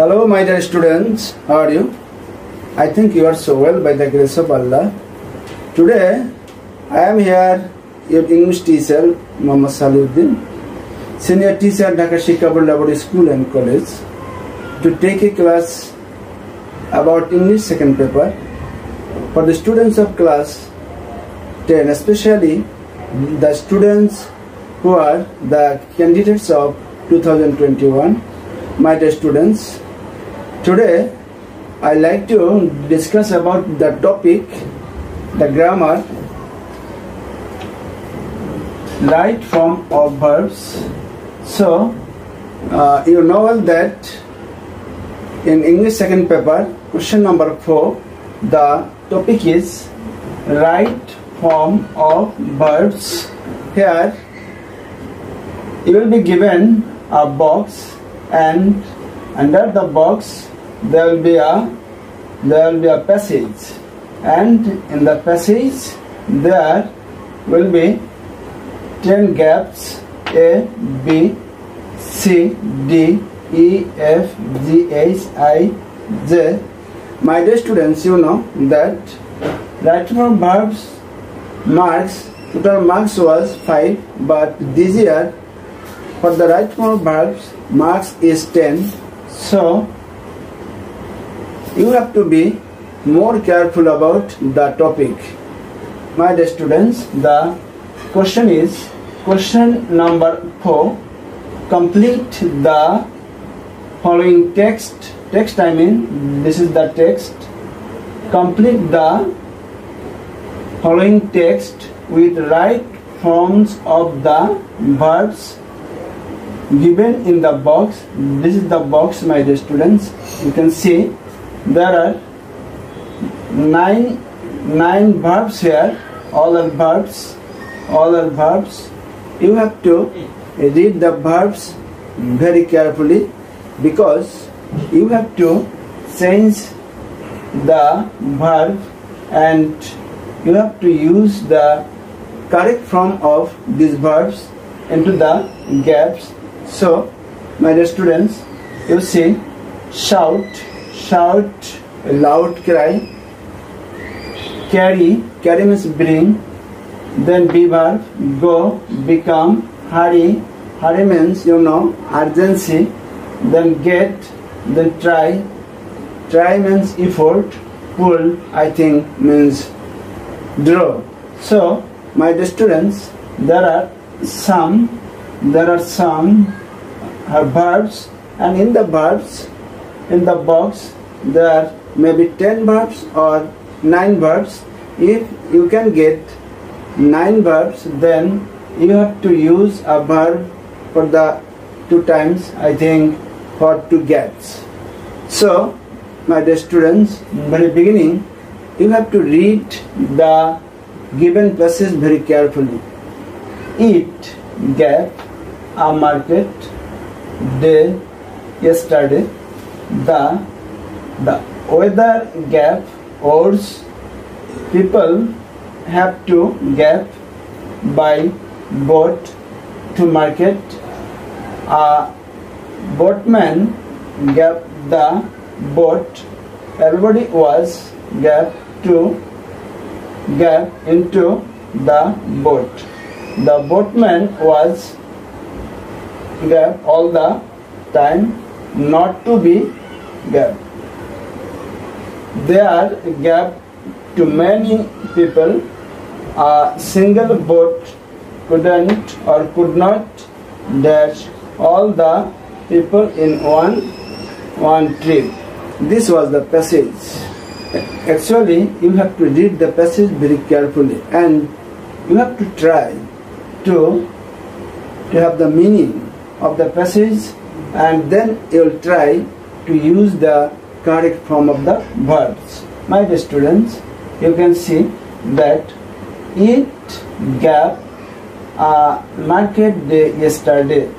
Hello my dear students, how are you? I think you are so well by the grace of Allah. Today I am here, your English teacher Muhammad Salihuddin, senior teacher Dhaka Shiksha School and College, to take a class about English second paper for the students of class 10, especially the students who are the candidates of 2021. My dear students, today I like to discuss about the topic, the grammar, right form of verbs. So you know well that in English second paper, question number 4, the topic is right form of verbs. Here you will be given a box, and under the box there will be a passage, and in the passage there will be 10 gaps: A, B, C, D, E, F, G, H, I, J. My dear students, you know that right form verbs total marks was 5, but this year for the right form verbs marks is 10. So you have to be more careful about the topic. My dear students, the question is question number 4. Complete the following text. I mean, this is the text. Complete the following text with right forms of the verbs given in the box. This is the box, my dear students. You can see there are nine verbs here. All are verbs. You have to read the verbs very carefully, because you have to change the verb and you have to use the correct form of these verbs into the gaps. So, my dear students, you see, shout, a loud cry; carry means bring; then be verb, go, become; hurry means, you know, urgency; then get, then try means effort; pull, I think, means draw. So, my dear students, there are some verbs, and in the verbs, in the box, there are maybe 10 verbs or 9 verbs. If you can get 9 verbs, then you have to use a verb for the 2 times, I think, for 2 gaps. So, my dear students, very beginning, you have to read the given passage very carefully. Eat, gap, a market, day, yesterday; the weather, gap, odds; people have to gap by boat to market; a boatman gap the boat; everybody was gap into the boat; the boatman was gap all the time, not to be gap. There are gap to many people; a single boat couldn't or could not dash all the people in one trip. This was the passage. Actually, you have to read the passage very carefully, and you have to try to have the meaning of the passage, and then you will try to use the correct form of the verbs. My dear students, you can see that eat, gap, market, day, yesterday.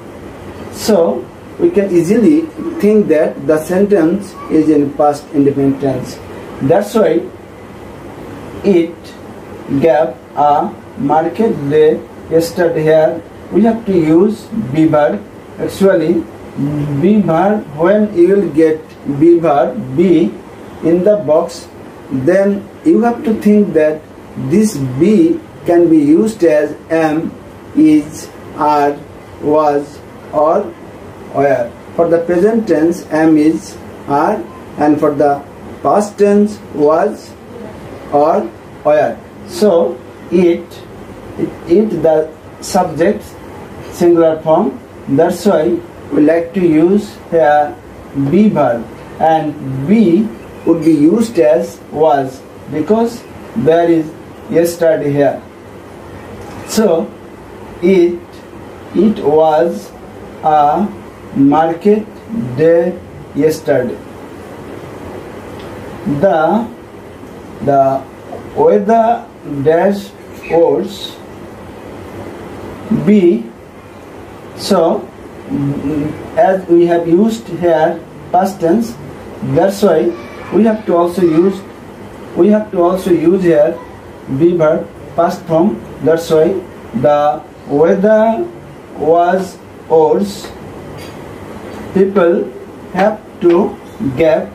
So we can easily think that the sentence is in past indefinite tense. That's why eat, gap, market, day, yesterday. Here we have to use be verb. Actually be verb, when you will get be verb be in the box, then you have to think that this be can be used as am, is, are, was, or were. For the present tense, am, is, are, and for the past tense, was, or were. So it the subject singular form. That's why we like to use here be verb, and be would be used as was because there is yesterday here. So it was a market day yesterday. The weather dash was be. So as we have used here past tense, that's why we have to also use here be verb past form. That's why the weather was ours. People have to gap.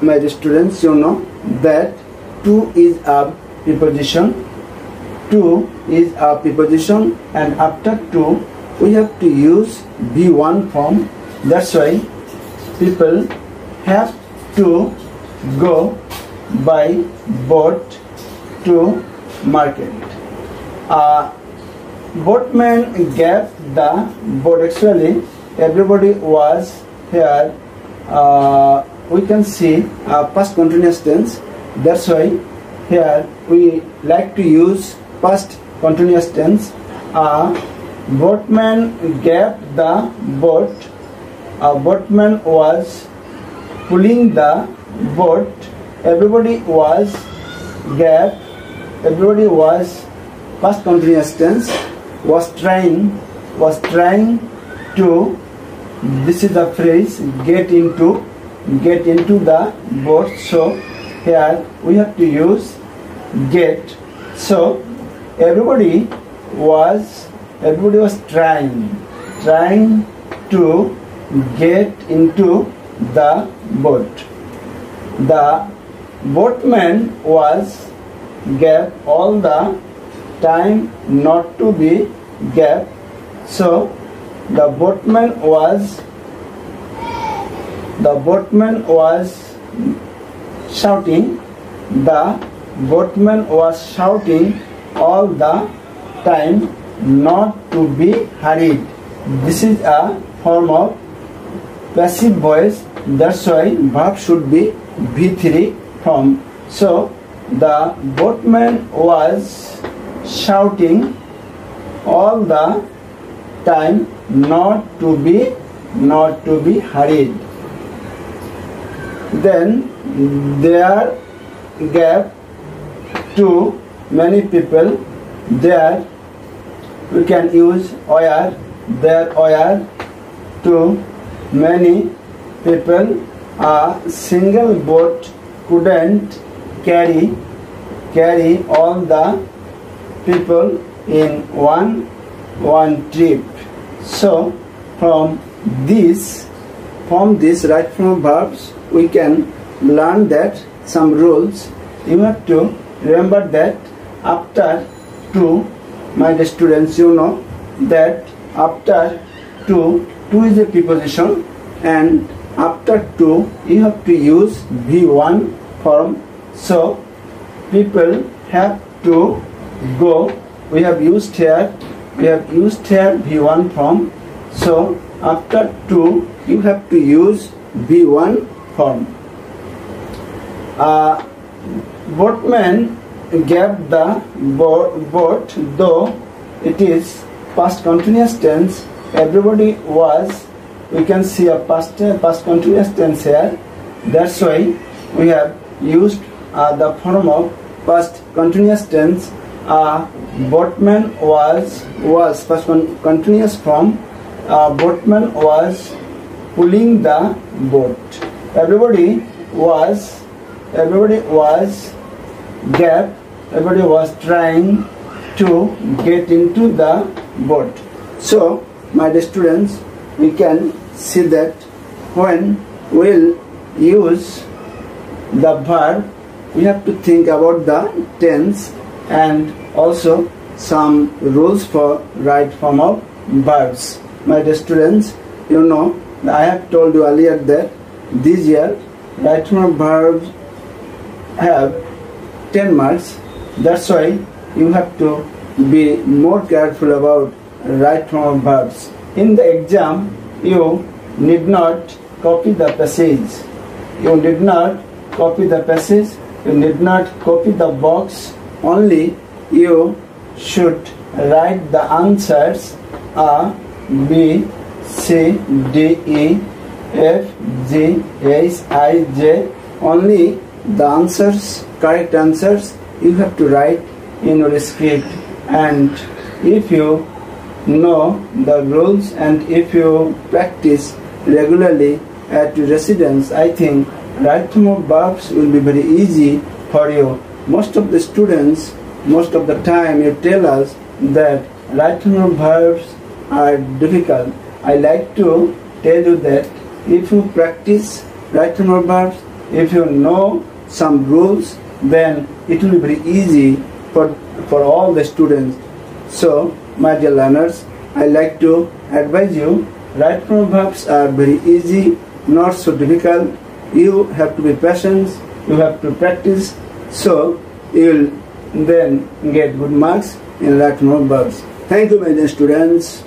My students, you know that to is a preposition. To is a preposition, and after to we have to use be1 form. That's why people have to go by boat to market. Boatman gave the boat. Actually, everybody was here. We can see past continuous tense. That's why here we like to use past continuous tense. Boatman gave the boat. Boatman was pulling the boat. Everybody was gave. Everybody was past continuous tense. Was trying to. This is the phrase get into the boat. So here we have to use get. So everybody was trying to get into the boat. The boatman was gave all the time not to be gave. So the boatman was shouting. The boatman was shouting all the time not to be hurried. This is a form of passive voice. That's why verb should be V3 form. So the boatman was shouting all the time not to be hurried. Then there gave to many people. There we can use were. There were to many people. A single boat couldn't carry all the people in one trip. So from this right from verbs we can learn that some rules. You have to remember that after to, my students, you know that after to is a preposition, and after to you have to use V1 form. So people have to go. We have used here V1 form. So after to you have to use V1 form. Boatman gave the boat, though it is past continuous tense. Everybody was. We can see a past continuous tense here. That's why we have used the form of past continuous tense. Boatman was past continuous form. Boatman was pulling the boat. Everybody was gap. Everybody was trying to get into the boat. So my dear students, we can see that when we'll use the verb, we have to think about the tense and also some rules for right form of verbs. My dear students, you know, I have told you earlier that this year right form of verbs have 10 marks. That's why you have to be more careful about right form of verbs. In the exam, you need not copy the passage. You need not copy the passage. You need not copy the box. Only you should write the answers A, B, C, D, E, F, G, H, I, J. Only the answers, correct answers, you have to write in your script. And if you know the rules and if you practice regularly at your residence, I think right form of verbs will be very easy for you. Most of the students, most of the time, you tell us that right form of verbs are difficult. I like to tell you that if you practice right form of verbs, if you know some rules, then it will be very easy for all the students. So, my dear learners, I like to advise you, right form of verbs are very easy, not so difficult. You have to be patient, you have to practice, so you will then get good marks in right form of verbs. Thank you, my dear students.